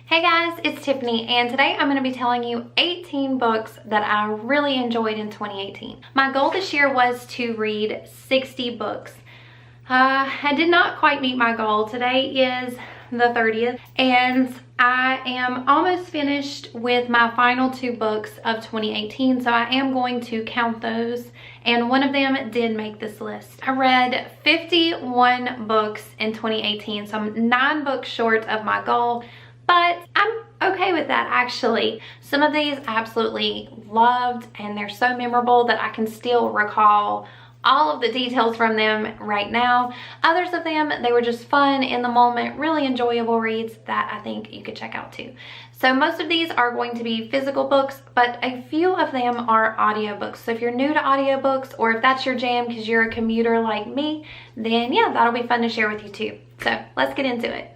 Hey guys, it's Tiffany, and today I'm going to be telling you 18 books that I really enjoyed in 2018. My goal this year was to read 60 books. I did not quite meet my goal. Today is the 30th, and I am almost finished with my final 2 books of 2018, so I am going to count those, and one of them did make this list. I read 51 books in 2018, so I'm 9 books short of my goal, but I'm okay with that actually. Some of these I absolutely loved, and they're so memorable that I can still recall all of the details from them right now. Others of them, they were just fun in the moment, really enjoyable reads that I think you could check out too. So most of these are going to be physical books, but a few of them are audiobooks. So if you're new to audiobooks, or if that's your jam because you're a commuter like me, then yeah, that'll be fun to share with you too. So let's get into it.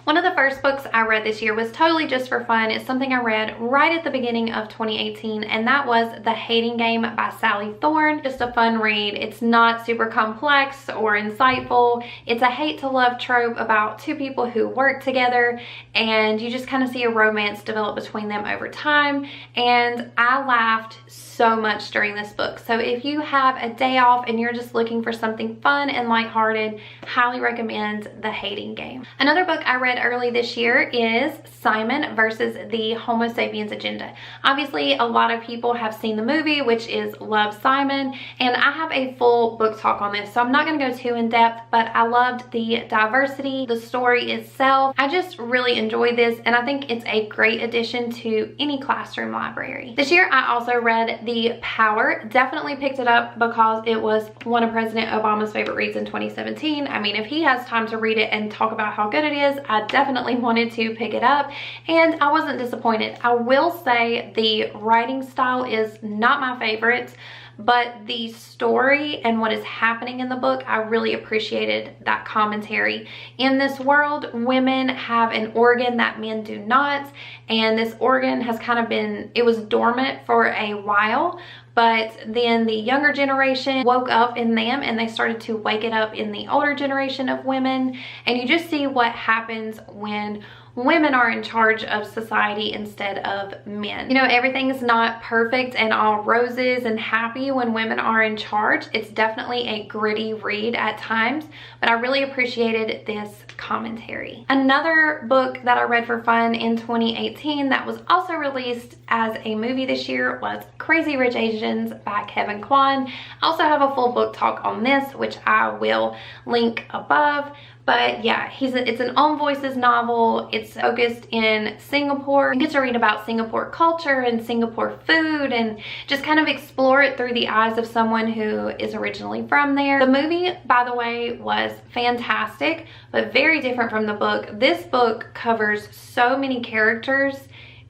One of the first books I read this year was totally just for fun. It's something I read right at the beginning of 2018, and that was The Hating Game by Sally Thorne. Just a fun read. It's not super complex or insightful. It's a hate to love trope about 2 people who work together, and you just kind of see a romance develop between them over time, and I laughed so much during this book. So if you have a day off and you're just looking for something fun and lighthearted, highly recommend The Hating Game. Another book I read early this year is Simon versus the Homo Sapiens Agenda. Obviously, a lot of people have seen the movie, which is Love, Simon, and I have a full book talk on this, so I'm not going to go too in depth, but I loved the diversity, the story itself. I just really enjoyed this, and I think it's a great addition to any classroom library. This year, I also read The Power. Definitely picked it up because it was one of President Obama's favorite reads in 2017. I mean, if he has time to read it and talk about how good it is, I definitely wanted to pick it up, and I wasn't disappointed. I will say the writing style is not my favorite, but the story and what is happening in the book, I really appreciated that commentary. In this world, women have an organ that men do not, and this organ has kind of been, it was dormant for a while, but then the younger generation woke up in them and they started to wake it up in the older generation of women, and you just see what happens when women are in charge of society instead of men. You know, everything is not perfect and all roses and happy when women are in charge. It's definitely a gritty read at times, but I really appreciated this commentary. Another book that I read for fun in 2018 that was also released as a movie this year was Crazy Rich Asians by Kevin Kwan. I also have a full book talk on this, which I will link above. But yeah, it's an Own Voices novel. It's focused in Singapore. You get to read about Singapore culture and Singapore food and just kind of explore it through the eyes of someone who is originally from there. The movie, by the way, was fantastic, but very different from the book. This book covers so many characters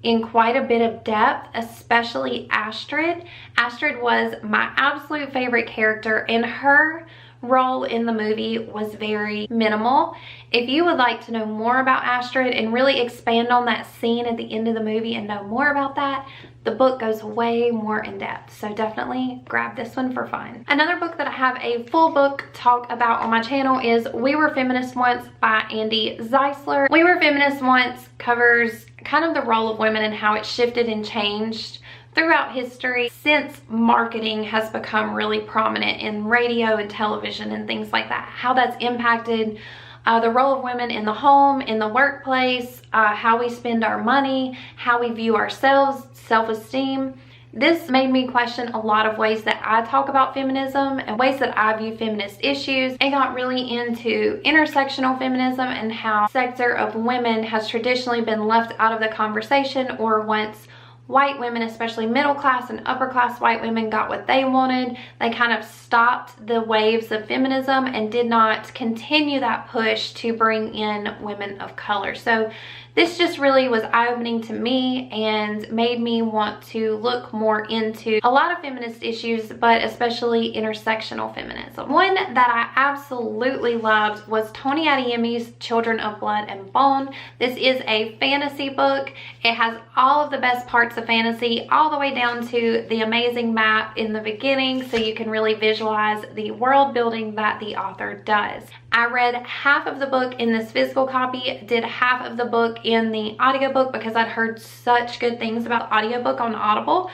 in quite a bit of depth, especially Astrid. Astrid was my absolute favorite character, and her role in the movie was very minimal. If you would like to know more about Astrid and really expand on that scene at the end of the movie and know more about that, the book goes way more in depth, so definitely grab this one for fun. Another book that I have a full book talk about on my channel is We Were Feminist Once by Andy Zeisler. We Were Feminist Once covers kind of the role of women and how it shifted and changed throughout history since marketing has become really prominent in radio and television and things like that. How that's impacted the role of women in the home, in the workplace, how we spend our money, how we view ourselves, self-esteem. This made me question a lot of ways that I talk about feminism and ways that I view feminist issues. I got really into intersectional feminism and how a sector of women has traditionally been left out of the conversation, or once white women, especially middle class and upper class white women, got what they wanted, they kind of stopped the waves of feminism and did not continue that push to bring in women of color. So this just really was eye-opening to me and made me want to look more into a lot of feminist issues, but especially intersectional feminism. One that I absolutely loved was Tony Adeyemi's Children of Blood and Bone. This is a fantasy book. It has all of the best parts of fantasy, all the way down to the amazing map in the beginning, so you can really visualize the world building that the author does. I read half of the book in this physical copy, did half of the book in the audiobook because I'd heard such good things about audiobook on Audible.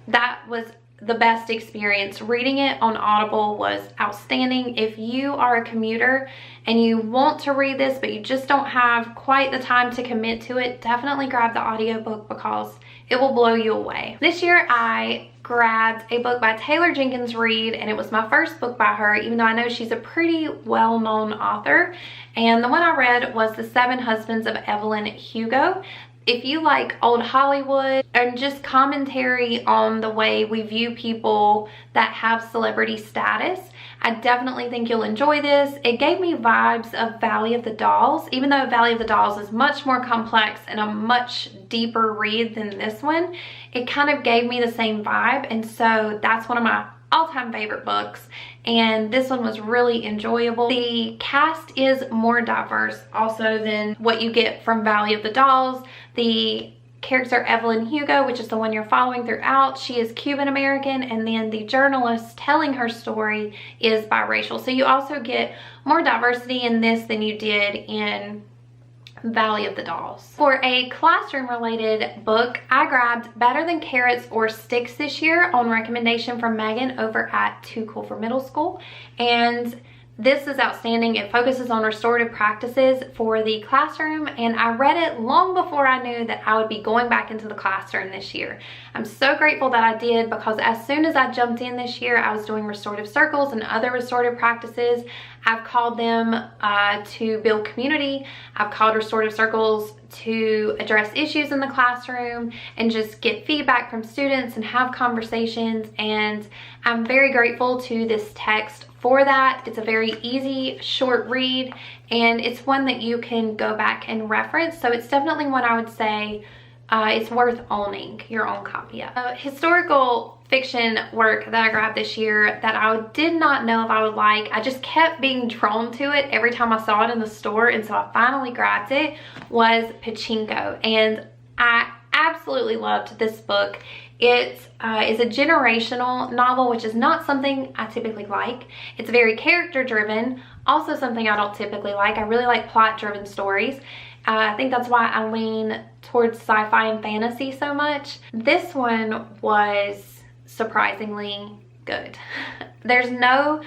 That was the best experience. Reading it on Audible was outstanding. If you are a commuter and you want to read this but you just don't have quite the time to commit to it, definitely grab the audiobook because it will blow you away. This year I grabbed a book by Taylor Jenkins Reid, and it was my first book by her, even though I know she's a pretty well-known author. And the one I read was The Seven Husbands of Evelyn Hugo. If you like old Hollywood and just commentary on the way we view people that have celebrity status, I definitely think you'll enjoy this. It gave me vibes of Valley of the Dolls, even though Valley of the Dolls is much more complex and a much deeper read than this one. It kind of gave me the same vibe, and so that's one of my all-time favorite books, and this one was really enjoyable. The cast is more diverse also than what you get from Valley of the Dolls. The character Evelyn Hugo, which is the one you're following throughout, she is Cuban American, and then the journalist telling her story is biracial. So you also get more diversity in this than you did in Valley of the Dolls. For a classroom related book, I grabbed Better Than Carrots or Sticks this year on recommendation from Megan over at Too Cool for Middle School, and this is outstanding. It focuses on restorative practices for the classroom, and I read it long before I knew that I would be going back into the classroom this year. I'm so grateful that I did, because as soon as I jumped in this year, I was doing restorative circles and other restorative practices. I've called them to build community. I've called restorative circles to address issues in the classroom and just get feedback from students and have conversations, and I'm very grateful to this text for that. It's a very easy, short read, and it's one that you can go back and reference, so it's definitely one I would say it's worth owning your own copy of. Historical fiction work that I grabbed this year that I did not know if I would like. I just kept being drawn to it every time I saw it in the store, and so I finally grabbed it, was Pachinko, and I absolutely loved this book. It is a generational novel, which is not something I typically like. It's very character driven, also something I don't typically like. I really like plot driven stories. I think that's why I lean towards sci-fi and fantasy so much. This one was surprisingly good. There's no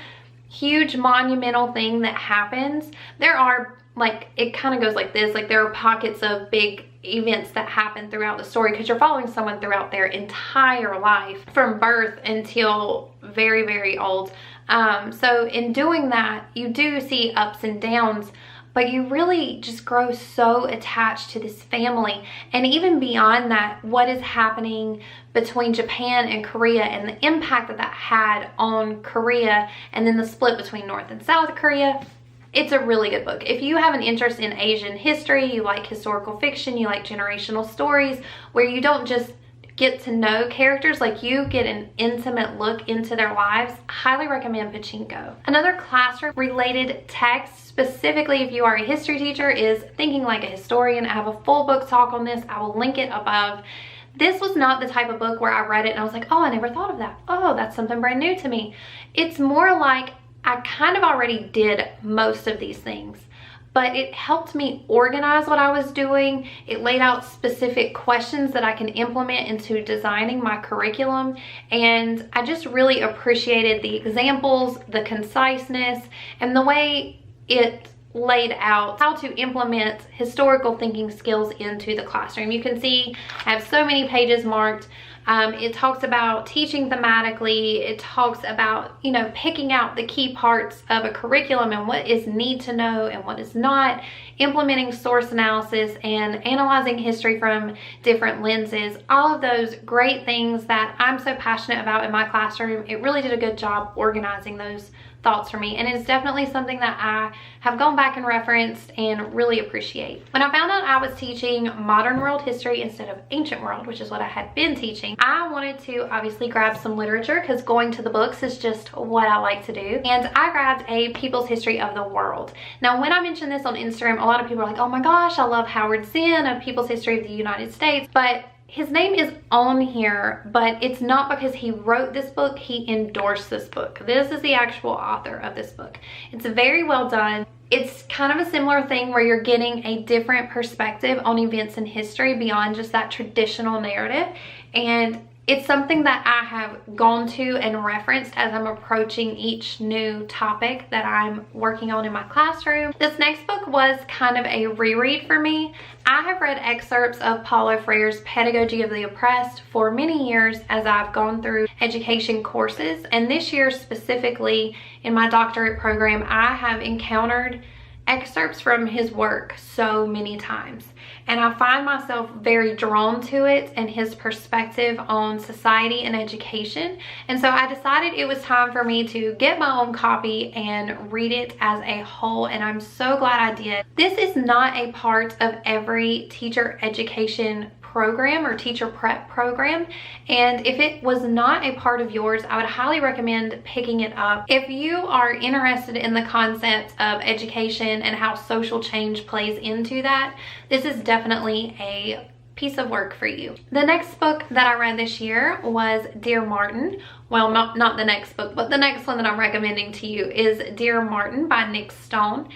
huge monumental thing that happens. There are, like, it kind of goes like this, like there are pockets of big events that happen throughout the story, because you're following someone throughout their entire life from birth until very, very old. So in doing that, you do see ups and downs, but you really just grow so attached to this family. And even beyond that, what is happening between Japan and Korea and the impact that that had on Korea, and then the split between North and South Korea. It's a really good book. If you have an interest in Asian history, you like historical fiction, you like generational stories where you don't just get to know characters, like you get an intimate look into their lives, I highly recommend Pachinko. Another classroom related text, specifically if you are a history teacher, is Thinking Like a Historian. I have a full book talk on this. I will link it above. This was not the type of book where I read it and I was like, oh, I never thought of that. Oh, that's something brand new to me. It's more like I kind of already did most of these things, but it helped me organize what I was doing. It laid out specific questions that I can implement into designing my curriculum, and I just really appreciated the examples, the conciseness, and the way it laid out how to implement historical thinking skills into the classroom. You can see I have so many pages marked. It talks about teaching thematically. It talks about, you know, picking out the key parts of a curriculum and what is need to know and what is not, implementing source analysis and analyzing history from different lenses. All of those great things that I'm so passionate about in my classroom. It really did a good job organizing those thoughts for me, and it's definitely something that I have gone back and referenced and really appreciate. When I found out I was teaching modern world history instead of ancient world, which is what I had been teaching, I wanted to obviously grab some literature because going to the books is just what I like to do. And I grabbed a People's History of the World. Now, when I mentioned this on Instagram, a lot of people are like, oh my gosh, I love Howard Zinn, A People's History of the United States. But his name is on here, but it's not because he wrote this book, he endorsed this book. This is the actual author of this book. It's very well done. It's kind of a similar thing where you're getting a different perspective on events in history beyond just that traditional narrative. And it's something that I have gone to and referenced as I'm approaching each new topic that I'm working on in my classroom. This next book was kind of a reread for me. I have read excerpts of Paulo Freire's Pedagogy of the Oppressed for many years as I've gone through education courses. And this year specifically in my doctorate program, I have encountered excerpts from his work so many times, and I find myself very drawn to it and his perspective on society and education. And so I decided it was time for me to get my own copy and read it as a whole, and I'm so glad I did. This is not a part of every teacher education program or teacher prep program, and if it was not a part of yours, I would highly recommend picking it up. If you are interested in the concept of education and how social change plays into that, this is definitely a piece of work for you. The next book that I read this year was Dear Martin. Well, not the next book, but the next one that I'm recommending to you is Dear Martin by Nic Stone.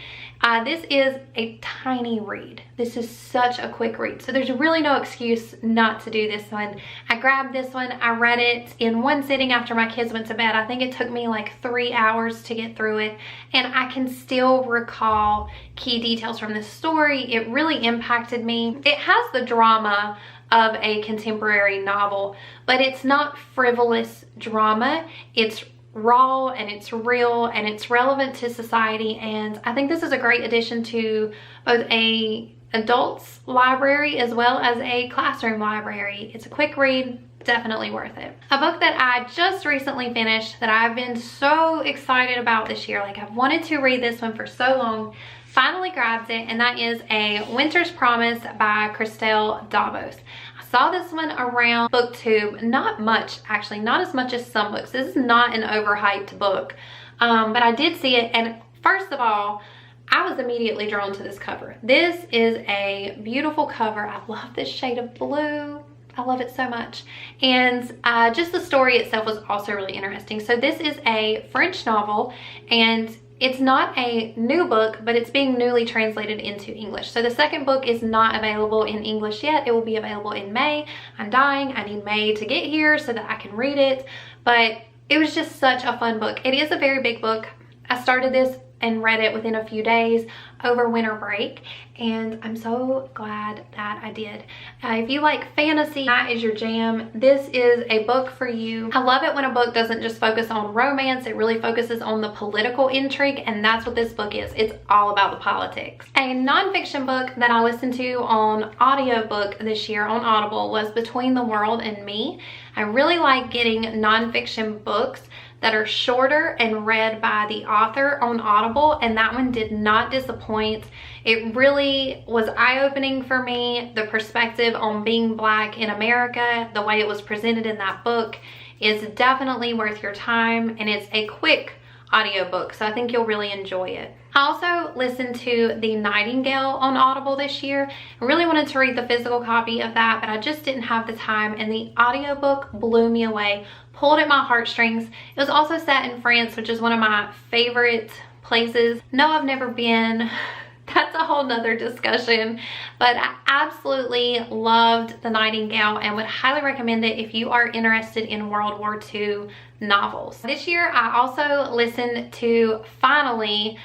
This is a tiny read. This is such a quick read, so there's really no excuse not to do this one. I grabbed this one, I read it in one sitting after my kids went to bed. I think it took me like 3 hours to get through it, and I can still recall key details from this story. It really impacted me. It has the drama of a contemporary novel, but it's not frivolous drama. It's raw and it's real and it's relevant to society, and I think this is a great addition to both a adults library as well as a classroom library. It's a quick read, definitely worth it. A book that I just recently finished that I've been so excited about this year, like I've wanted to read this one for so long, finally grabbed it, and that is A Winter's Promise by Christelle Davos. Saw this one around BookTube, not much actually, not as much as some books. This is not an overhyped book, but I did see it, and first of all, I was immediately drawn to this cover. This is a beautiful cover. I love this shade of blue. I love it so much. And just the story itself was also really interesting. So this is a French novel, and it's not a new book, but it's being newly translated into English. So the second book is not available in English yet. It will be available in May. I'm dying. I need May to get here so that I can read it. But it was just such a fun book. It is a very big book. I started this and read it within a few days over winter break, and I'm so glad that I did. If you like fantasy, that is your jam. This is a book for you. I love it when a book doesn't just focus on romance, it really focuses on the political intrigue, and that's what this book is. It's all about the politics. A nonfiction book that I listened to on audiobook this year on Audible was Between the World and Me. I really like getting nonfiction books that are shorter and read by the author on Audible, and that one did not disappoint. It really was eye-opening for me. The perspective on being Black in America, the way it was presented in that book, is definitely worth your time, and it's a quick audiobook, so I think you'll really enjoy it. I also listened to The Nightingale on Audible this year. I really wanted to read the physical copy of that, but I just didn't have the time, and the audiobook blew me away, pulled at my heartstrings. It was also set in France, which is one of my favorite places. No, I've never been. That's a whole nother discussion, but I absolutely loved The Nightingale and would highly recommend it if you are interested in World War II novels. This year, I also listened to, finally,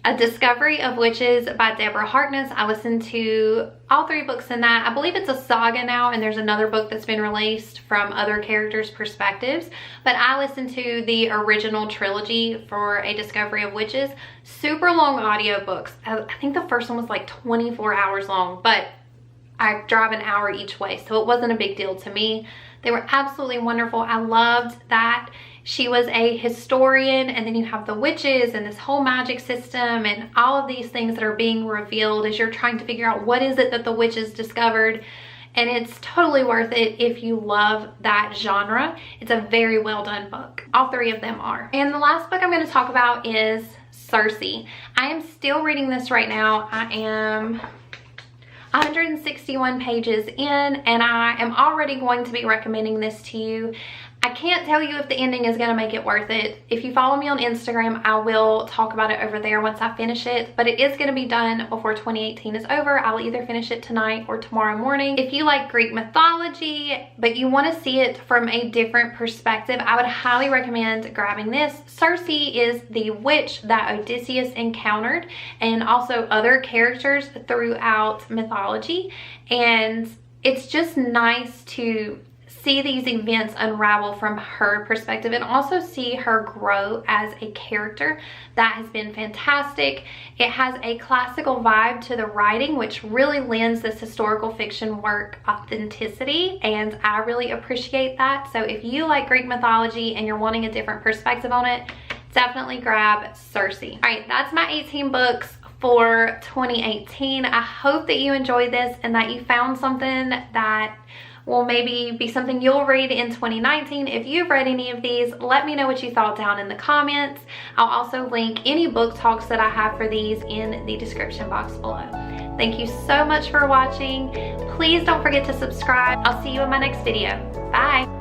A Discovery of Witches by Deborah Harkness. I listened to all 3 books in that. I believe it's a saga now, and there's another book that's been released from other characters' perspectives, but I listened to the original trilogy for A Discovery of Witches. Super long audiobooks. I think the first one was like 24 hours long, but I drive an hour each way, so it wasn't a big deal to me. They were absolutely wonderful. I loved that She was a historian, and then you have the witches and this whole magic system and all of these things that are being revealed as you're trying to figure out what is it that the witches discovered. And it's totally worth it if you love that genre. It's a very well done book. All three of them are. And the last book I'm going to talk about is Circe. I am still reading this right now. I am 161 pages in, and I am already going to be recommending this to you. I can't tell you if the ending is going to make it worth it. If you follow me on Instagram, I will talk about it over there once I finish it, but it is going to be done before 2018 is over. I'll either finish it tonight or tomorrow morning. If you like Greek mythology, but you want to see it from a different perspective, I would highly recommend grabbing this. Circe is the witch that Odysseus encountered, and also other characters throughout mythology, and it's just nice to see these events unravel from her perspective and also see her grow as a character. That has been fantastic. It has a classical vibe to the writing, which really lends this historical fiction work authenticity, and I really appreciate that. So if you like Greek mythology and you're wanting a different perspective on it, definitely grab Circe. All right, that's my 18 books for 2018. I hope that you enjoyed this and that you found something that will maybe be something you'll read in 2019. If you've read any of these, let me know what you thought down in the comments. I'll also link any book talks that I have for these in the description box below. Thank you so much for watching. Please don't forget to subscribe. I'll see you in my next video. Bye.